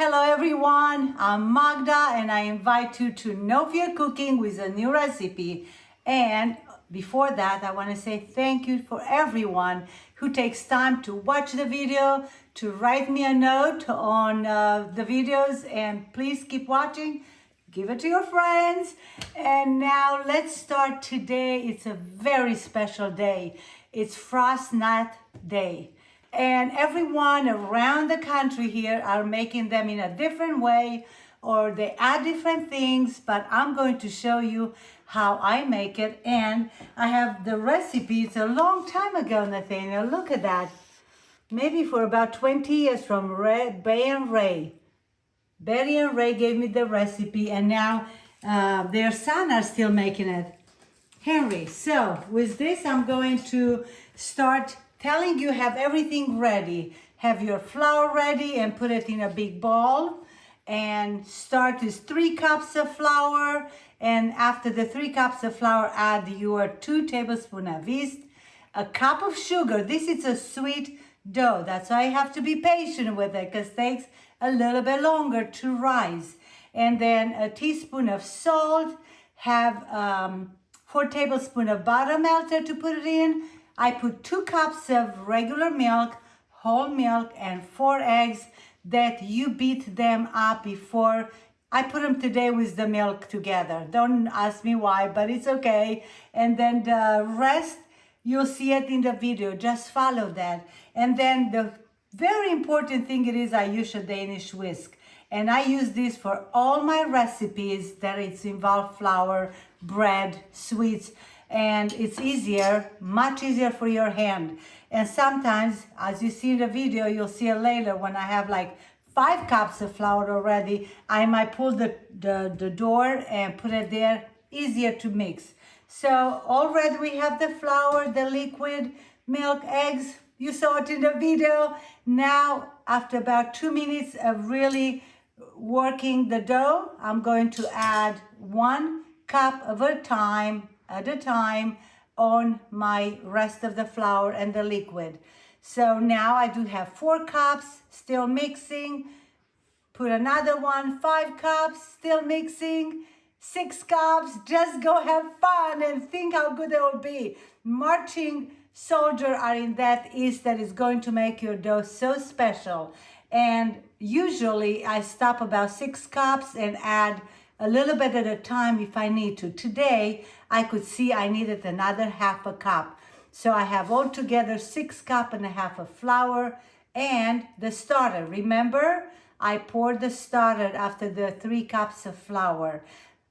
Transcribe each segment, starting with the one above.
Hello everyone, I'm Magda and I invite you to Novia Cooking with a new recipe. And before that, I want to say thank you for everyone who takes time to watch the video, to write me a note on the videos, and please keep watching. Give it to your friends. And now let's start today. It's a very special day. It's Fastnacht Day. And everyone around the country here are making them in a different way, or they add different things, but I'm going to show you how I make it. And I have the recipe. It's a long time ago, Nathaniel. Look at that. Maybe for about 20 years from Betty and Ray. Betty and Ray gave me the recipe, and now their son are still making it. Henry. So with this, I'm going to start telling you have everything ready. Have your flour ready and put it in a big bowl. And start with 3 cups of flour. And after the 3 cups of flour, add your 2 tablespoons of yeast, a cup of sugar. This is a sweet dough. That's why you have to be patient with it, because it takes a little bit longer to rise. And then a teaspoon of salt. Have 4 tablespoons of butter melted to put it in. I put 2 cups of regular milk, whole milk, and 4 eggs that you beat them up before. I put them today with the milk together. Don't ask me why, but it's okay. And then the rest, you'll see it in the video. Just follow that. And then the very important thing it is I use a Danish whisk. And I use this for all my recipes that it's involve flour, bread, sweets. And it's easier, much easier for your hand. And sometimes, as you see in the video, you'll see it later when I have like 5 cups of flour already, I might pull the door and put it there, easier to mix. So already we have the flour, the liquid, milk, eggs. You saw it in the video. Now, after about 2 minutes of really working the dough, I'm going to add 1 cup at a time on my rest of the flour and the liquid. So now I do have 4 cups, still mixing. Put another one, 5 cups, still mixing. 6 cups, just go have fun and think how good it will be. Marching soldiers are in that yeast that is going to make your dough so special. And usually I stop about 6 cups and add a little bit at a time if I need to. Today, I could see I needed another half a cup. So I have altogether 6 cups and a half of flour and the starter. Remember, I poured the starter after the 3 cups of flour.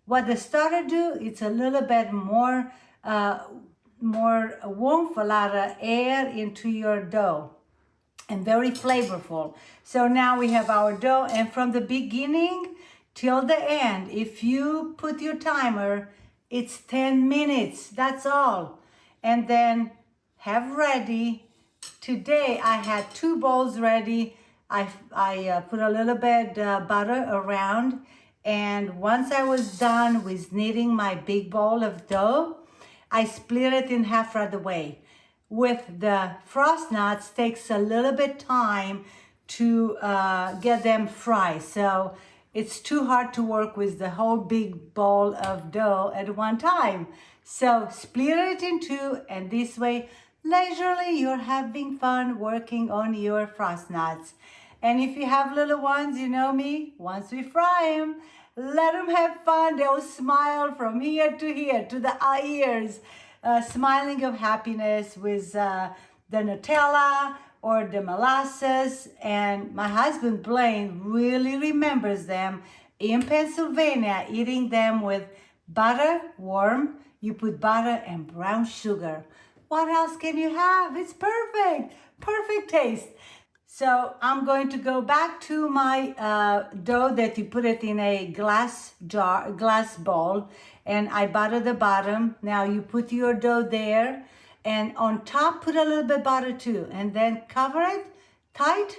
What the starter do, it's a little bit more warmth, a lot of air into your dough, and very flavorful. So now we have our dough, and from the beginning till the end, if you put your timer, it's 10 minutes, that's all. And then have ready. Today I had 2 bowls ready. I put a little bit butter around, and once I was done with kneading my big bowl of dough, I split it in half right away. With the Fastnacht, takes a little bit time to get them fried. So it's too hard to work with the whole big bowl of dough at one time. So split it in 2, and this way, leisurely, you're having fun working on your Fastnachts. And if you have little ones, you know me, once we fry them, let them have fun. They'll smile from here to the ears, smiling of happiness with the Nutella or the molasses. And my husband Blaine really remembers them in Pennsylvania, eating them with butter, warm. You put butter and brown sugar. What else can you have? It's perfect, perfect taste. So I'm going to go back to my dough that you put it in a glass bowl, and I butter the bottom. Now you put your dough there, and on top put a little bit butter too, and then cover it tight.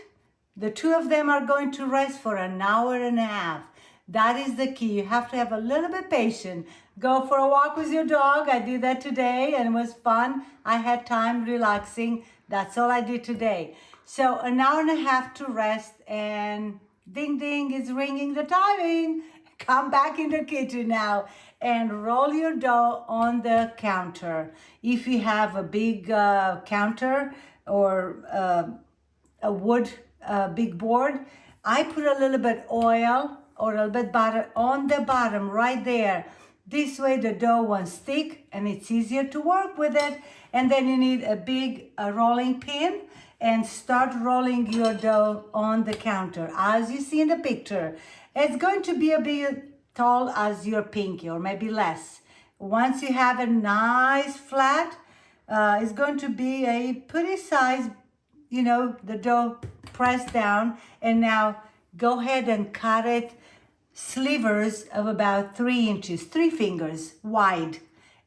The 2 of them are going to rest for an hour and a half. That is the key. You have to have a little bit patient. Go for a walk with your dog. I did that today and it was fun. I had time relaxing. That's all I did today. So an hour and a half to rest, and Ding, ding, it's ringing the timing. Come back in the kitchen now and roll your dough on the counter. If you have a big counter or a wood big board, I put a little bit oil or a little bit butter on the bottom right there. This way the dough won't stick and it's easier to work with it. And then you need a big rolling pin and start rolling your dough on the counter as you see in the picture. It's going to be a bit tall as your pinky or maybe less. Once you have a nice flat, it's going to be a pretty size, you know, the dough pressed down. And now go ahead and cut it slivers of about 3 inches, 3 fingers wide.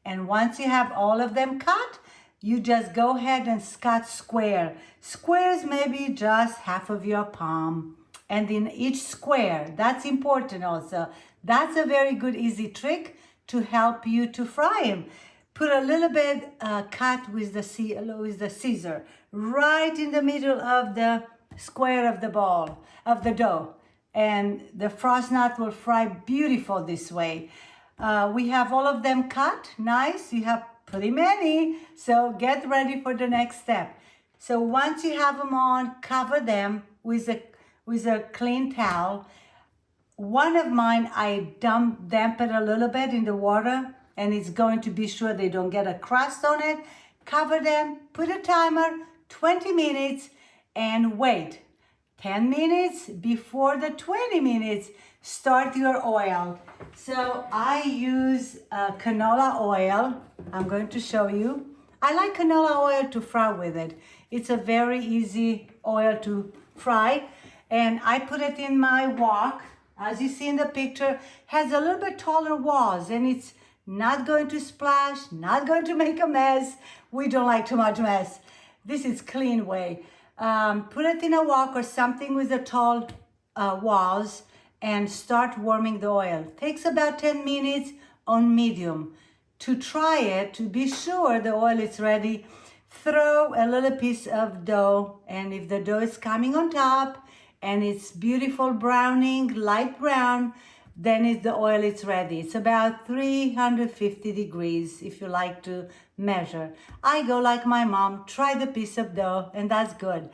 And once you have all of them cut, you just go ahead and cut square. Squares maybe just half of your palm. And in each square, that's important also. That's a very good easy trick to help you to fry them. Put a little bit cut with the scissor right in the middle of the square of the ball, of the dough. And the Fastnacht will fry beautiful this way. We have all of them cut, nice. You have pretty many, so get ready for the next step. So once you have them on, cover them with a clean towel. One of mine, I damp it a little bit in the water, and it's going to be sure they don't get a crust on it. Cover them, put a timer, 20 minutes, and wait. 10 minutes before the 20 minutes, start your oil. So I use canola oil. I'm going to show you. I like canola oil to fry with it. It's a very easy oil to fry. And I put it in my wok. As you see in the picture, has a little bit taller walls, and it's not going to splash, not going to make a mess. We don't like too much mess. This is clean way. Put it in a wok or something with the tall walls and start warming the oil. Takes about 10 minutes on medium. To try it, to be sure the oil is ready, throw a little piece of dough, and if the dough is coming on top and it's beautiful browning, light brown, then the oil is ready. It's about 350 degrees if you like to measure. I go like my mom, try the piece of dough, and that's good.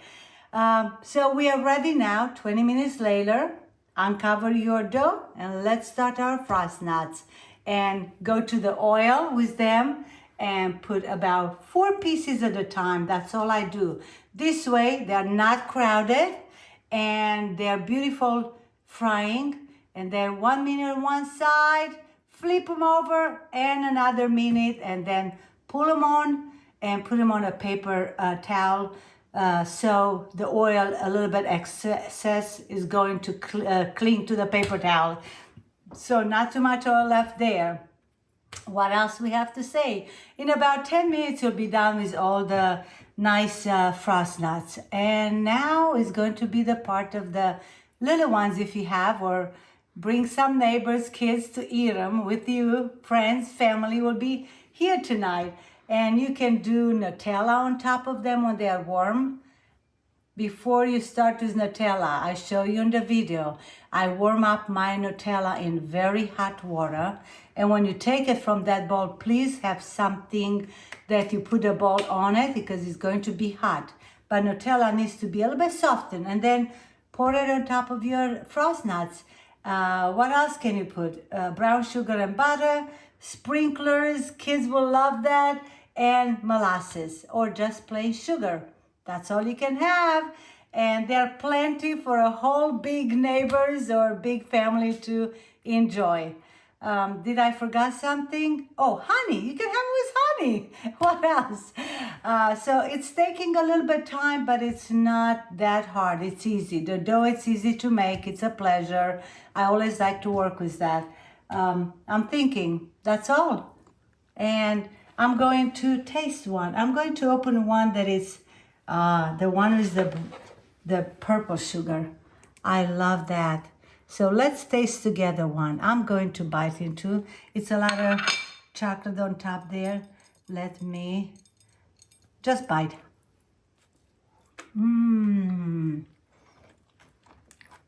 So we are ready now, 20 minutes later. Uncover your dough and let's start our Fastnachts. And go to the oil with them and put about 4 pieces at a time. That's all I do. This way they're not crowded and they're beautiful frying. And then 1 minute on one side, flip them over, and another minute, and then pull them on and put them on a paper towel. So the oil, a little bit excess, is going to cling to the paper towel. So not too much oil left there. What else we have to say? In about 10 minutes, you'll be done with all the nice Fastnachts. And now is going to be the part of the little ones if you have, or bring some neighbors, kids to eat them with you. Friends, family will be here tonight. And you can do Nutella on top of them when they are warm. Before you start with Nutella, I show you in the video, I warm up my Nutella in very hot water. And when you take it from that bowl, please have something that you put a bowl on it because it's going to be hot. But Nutella needs to be a little bit softened, and then pour it on top of your Fastnachts. What else can you put? Brown sugar and butter, sprinklers, kids will love that, and molasses or just plain sugar. That's all you can have. And there are plenty for a whole big neighbors or big family to enjoy. Did I forget something? Oh, honey. You can have it with honey. What else? So it's taking a little bit of time, but it's not that hard. It's easy. The dough, it's easy to make. It's a pleasure. I always like to work with that. I'm thinking that's all. And I'm going to taste one. I'm going to open one that is the one with the purple sugar. I love that. So let's taste together one. I'm going to bite into. It's a lot of chocolate on top there. Let me just bite.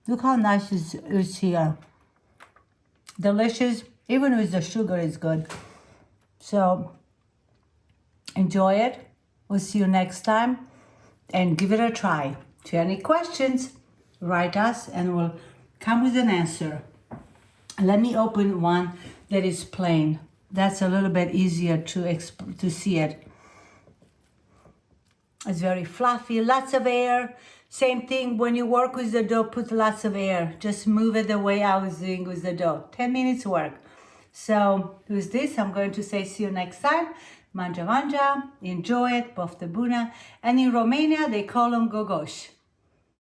Look how nice it's here. Delicious. Even with the sugar, it's good. So enjoy it. We'll see you next time. And give it a try. If you have any questions, write us and we'll come with an answer. Let me open one that is plain. That's a little bit easier to see it. It's very fluffy, lots of air. Same thing when you work with the dough, put lots of air. Just move it the way I was doing with the dough. 10 minutes work. So with this, I'm going to say see you next time. Manja manja, enjoy it, poftă bună. And in Romania, they call them gogoși.